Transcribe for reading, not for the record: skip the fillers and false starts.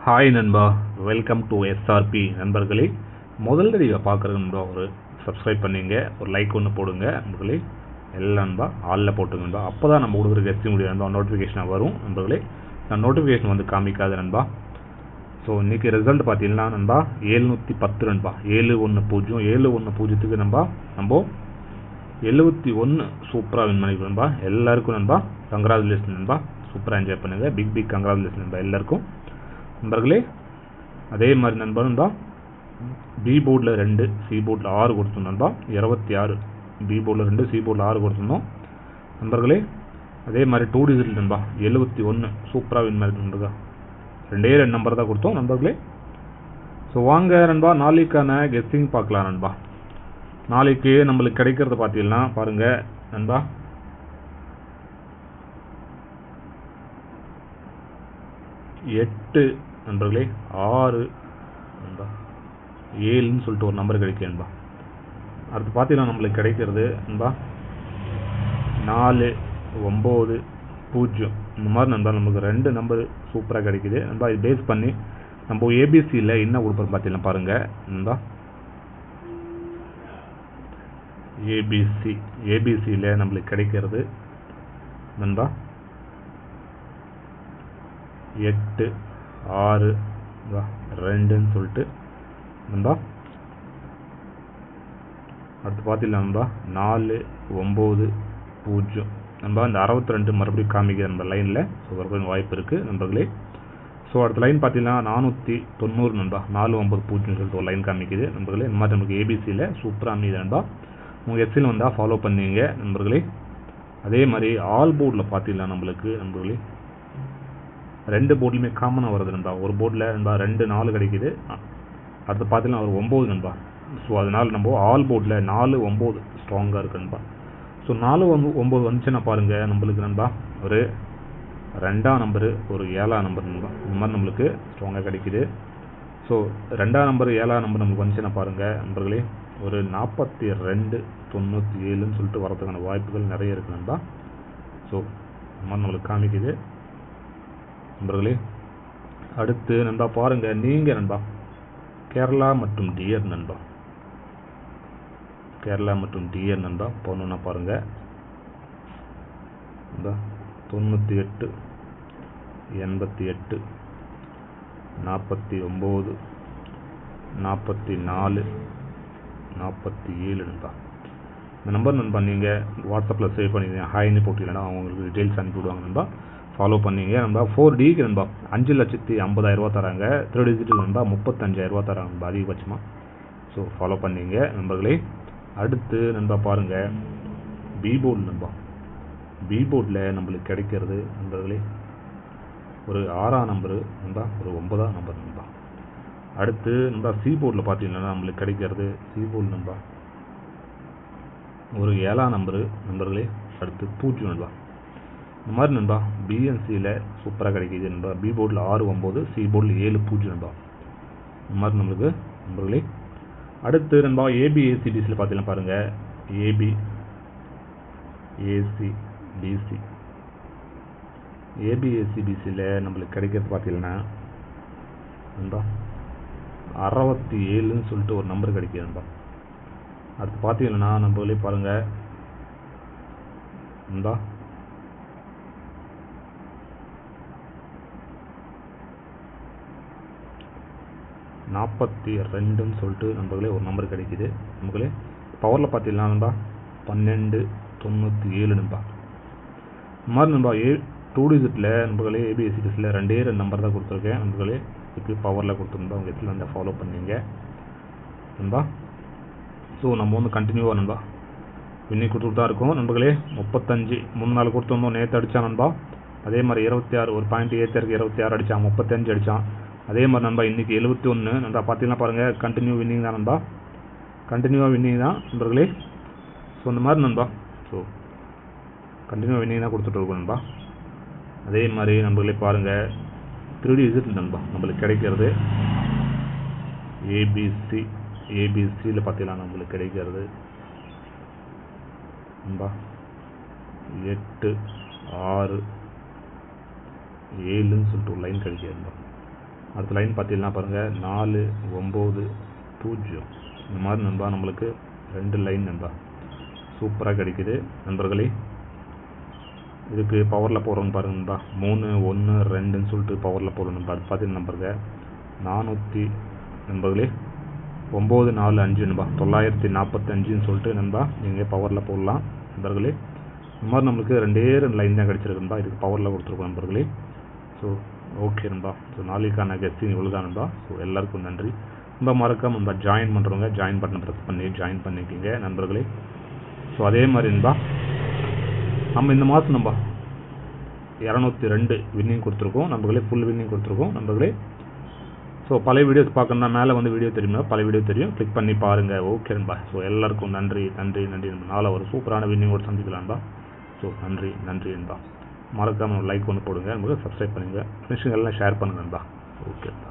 Hi நண்பா, welcome to SRP நண்பர்களே. முதல்ல நீங்கள் பார்க்குறது நண்பா, ஒரு சப்ஸ்கிரைப் பண்ணிங்க, ஒரு லைக் ஒன்று போடுங்க நண்பர்களே. எல்லாம் நண்பா ஆளில் போட்டுங்க நண்பா. அப்போ தான் நம்ம கொடுக்குற கெஸ்ட் முடியும் நண்பா, நோட்டிஃபிகேஷனாக வரும் நண்பர்களே. நான் நோட்டிஃபிகேஷன் வந்து காமிக்காது நண்பா. ஸோ இன்றைக்கி ரிசல்ட் பார்த்தீங்கன்னா நண்பா 710 நண்பா, 710 710க்கு நண்பா நம்ம 71 சூப்பராக வின் பண்ணிக்கிறோம் நண்பா. எல்லாருக்கும் நண்பா கங்க்ராச்சுலேஷன் நண்பா, சூப்பராக என்ஜாய் பண்ணுங்கள். பிக் கங்க்ராச்சுலேஷன் நண்பா எல்லாருக்கும் நண்பர்களே. அதே மாதிரி நண்பா பி போர்டில் 2 சி போர்டில் 6 கொடுத்தோம் நண்பா, 26. பி போர்டில் 2 சி போர்டில் 6 கொடுத்துருந்தோம் நண்பர்களே. அதே மாதிரி 2 டிஜிட் நண்பா 71 சூப்பராக வின் பண்ணி நண்பா. 2 நம்பர் தான் கொடுத்தோம் நண்பர்களே. ஸோ வாங்க நண்பா நாளைக்கான கெஸ்டிங் பார்க்கலாம் நண்பா. நாளைக்கு நம்மளுக்கு கிடைக்கிறது பார்த்தீங்கன்னா பாருங்கள் நண்பா, 8 நண்பர்களே, 6 நண்பா, 7ன்னு சொல்லிட்டு ஒரு நம்பர் கிடைக்கும் நண்பா. அடுத்து பார்த்தீங்கன்னா நம்மளுக்கு கிடைக்கிறது நண்பா 4 9 0 இந்த மாதிரி நண்பா நமக்கு 2 நம்பர் சூப்பராக கிடைக்குது நண்பா. இது பேஸ் பண்ணி நம்ம ஏபிசியில் என்ன கொடுப்போம் பார்த்தீங்கன்னா பாருங்கள் நண்பா. ஏபிசியில் நம்மளுக்கு கிடைக்கிறது நண்பா 8 6 2ன்னு சொல்லிட்டு நண்பா. அடுத்து பார்த்தீங்கன்னா நண்பா 4 9 0 நண்பா. இந்த 62 மறுபடியும் காமிக்கிற நண்பர் லைனில். ஸோ வரக்கூடிய வாய்ப்பு இருக்குது நண்பர்களே. ஸோ அடுத்த லைன் பார்த்தீங்கன்னா 490 நண்பா, 490 சொல்லிட்டு ஒரு லைன் காமிக்குது நண்பர்களே. இந்த மாதிரி நமக்கு ஏபிசியில் சூப்பராக அமையுது நண்பா. உங்கள் எஸ்சில் வந்தால் ஃபாலோ பண்ணிங்க நண்பர்களே. அதே மாதிரி ஆல் போர்டில் பார்த்தீங்கன்னா நம்மளுக்கு நண்பர்களே 2 போர்ட்லையுமே காமனாக வருது நண்பா. ஒரு போர்டில் நண்பா 2 4 கிடைக்குது. அடுத்து பார்த்தீங்கன்னா ஒரு 9 நண்பா. ஸோ அதனால் நம்ம ஆல் போர்டில் 4 9 ஸ்ட்ராங்காக இருக்குது நண்பா. ஸோ 4 9 வந்துச்சுன்னா பாருங்கள் நம்மளுக்கு நண்பா ஒரு 2ஆம் நம்பரு ஒரு 7ஆம் நம்பர் நண்பா. இந்த மாதிரி நம்மளுக்கு ஸ்ட்ராங்காக கிடைக்குது. ஸோ 2ஆம் நம்பர் 7ஆம் நம்பர் நமக்கு வந்துச்சுன்னா பாருங்கள் நண்பர்களே ஒரு 42 97ன்னு சொல்லிட்டு வரதுக்கான வாய்ப்புகள் நிறைய இருக்குது நண்பா. ஸோ இந்த மாதிரி நம்மளுக்கு காமிக்குது நண்பர்களே. அடுத்து நண்பா பாருங்கள், நீங்கள் நண்பா கேரளா மற்றும் டிஆர் நண்பா, கேரளா மற்றும் டிஆர் நண்பா போகணுன்னா பாருங்கள் நண்பா 98 88 49 44 47 நண்பா. இந்த நம்பர் நண்பா நீங்கள் வாட்ஸ்அப்பில் சேவ் பண்ணிடுங்க, ஹாய்னு போட்டிங்கன்னா அவங்களுக்கு டீட்டெயில்ஸ் அனுப்பி விடுவாங்க நண்பா. ஃபாலோ பண்ணிங்க நண்பா. 4Dக்கு நண்பா 5,50,000 தராங்க. 3 டிஜிட்டல் நண்பா 35,000 தராங்க நண்பா அதிகபட்சமாக. ஸோ ஃபாலோ பண்ணிங்க நண்பர்களே. அடுத்து நண்பா பாருங்கள் பி போர்டு நண்பா. பி போர்டில் நம்மளுக்கு கிடைக்கிறது நண்பர்களே ஒரு 6ஆம் நம்பரு நண்பா, ஒரு 9ஆம் நம்பர் நண்பா. அடுத்து நண்பா சி போர்டில் பார்த்தீங்கன்னா நம்மளுக்கு கிடைக்கிறது சி போர்டு நண்பா ஒரு 7ஆம் நம்பரு நண்பர்களே. அடுத்து 0 நண்பா. இந்த மாதிரி நண்பா பிஎன்சியில் சூப்பராக கிடைக்கிது நண்பா. பி போர்டில் 6 9, சி போர்டில் 7 0 நண்பா. இந்த மாதிரி நம்மளுக்கு நண்பர்களே. அடுத்து நண்பா ஏபி ஏசிபிசியில் பார்த்தீங்கன்னா பாருங்கள் ஏபி ஏசிபிசி ஏபிஎஸ்சிபிசியில் நம்மளுக்கு கிடைக்கிறது பார்த்தீங்கன்னா நண்பா 67ன்னு சொல்லிட்டு ஒரு நம்பர் கிடைக்கிது நண்பா. அடுத்து பார்த்தீங்கன்னா நம்மளே பாருங்கள் நண்பா 42ன்னு சொல்லிட்டு நண்பர்களே ஒரு நம்பர் கிடைக்கிது நண்பர்களே. பவரில் பார்த்தீங்கன்னா நண்பா 1297 நண்பா. இந்த மாதிரி நண்பா 2 டிஜிட்டில் நண்பர்களே ஏபிஎஸ்சிபிசியில் 2 நம்பர் தான் கொடுத்துருக்கேன் நண்பர்களே. இப்போ பவரில் கொடுத்துருந்தா உங்கள் இடத்துல வந்து ஃபாலோ பண்ணிங்க நண்பா. ஸோ நம்ம வந்து கண்டினியூவாக நண்பா இன்னைக்கு கொடுத்துட்டு தான் இருக்கோம் நண்பர்களே. 35 3 நாள் கொடுத்துருந்தோம், நேற்று அடித்தான் நண்பா. அதே மாதிரி 26 ஒரு பாயிண்ட் ஏற்றிருக்கு, 26 அடித்தான், 35 அடித்தான். அதே மாதிரி நண்பா இன்றைக்கி 71 நண்பா பார்த்தீங்கன்னா பாருங்கள் கண்டினியூ வின்னிங் தான் நண்பா, கண்டினியூவாக வின்னிங் தான் நண்பர்களே. ஸோ இந்த மாதிரி நண்பா ஸோ கண்டினியூ வின்னிங் தான் கொடுத்துட்ருக்கோம் நண்பா. அதே மாதிரி நண்பர்களே பாருங்கள் 3 டிஜிட் நண்பா நம்மளுக்கு கிடைக்கிறது ஏபிசியில் பார்த்தீங்கன்னா நம்மளுக்கு கிடைக்கிறது நண்பா 8 6 7ன்னு சொல்லிட்டு ஒரு லைன் கிடைக்கிது நண்பா. அடுத்த லைன் பார்த்தீங்கன்னா பாருங்கள் 4 9 0 இந்த மாதிரி நண்பா நம்மளுக்கு 2 லைன் நண்பா சூப்பராக கிடைக்குது நண்பர்களே. இதுக்கு பவரில் போடுறோன்னு பாருங்க நண்பா 3 1 2ன்னு சொல்லிட்டு பவரில் போடுறோம் நண்பா. அது பார்த்தீங்கன்னா நம்பருங்க 400 நண்பர்களே 945 நண்பா 945ன்னு சொல்லிட்டு நண்பா நீங்கள் பவரில் போடலாம் நண்பர்களே. இந்த மாதிரி நம்மளுக்கு 2 லைன் தான் கிடச்சிருக்கு நண்பா. இதுக்கு பவரில் கொடுத்துருக்கோம் நண்பர்களே. ஸோ ஓகே நண்பா. ஸோ நாளைக்கான கெஸ்டிங் இவ்வளோ தான் நண்பா. ஸோ எல்லாருக்கும் நன்றி நண்பா. மறக்காம நண்பா ஜாயின் பண்ணுறவங்க ஜாயின் பட்டன் ப்ரெஸ் பண்ணி ஜாயின் பண்ணிக்கிங்க நண்பர்களே. ஸோ அதே மாதிரி நண்பா நம்ம இந்த மாதம் நண்பா 202 வின்னிங் கொடுத்துருக்கோம் நண்பர்களே. ஃபுல் வின்னிங் கொடுத்துருக்கோம் நண்பர்களே. ஸோ பழைய வீடியோஸ் பார்க்கணும்னா மேலே வந்து வீடியோ தெரியுமா, பழைய வீடியோ தெரியும், கிளிக் பண்ணி பாருங்கள். ஓகே நண்பா. ஸோ எல்லாருக்கும் நன்றி நன்றி நன்றி நண்பா. நாளை ஒரு சூப்பரான வின்னிங்கோடு சந்திக்கலாம்பா. ஸோ நன்றி நன்றி நண்பா. மறக்காமல் லைக் ஒன்று போடுங்க, நமக்கு சப்ஸ்கிரைப் பண்ணுங்கள், ஃப்ரெண்ட்ஸுங்க எல்லாம் ஷேர் பண்ணுங்க நண்பா. ஓகே நண்பா.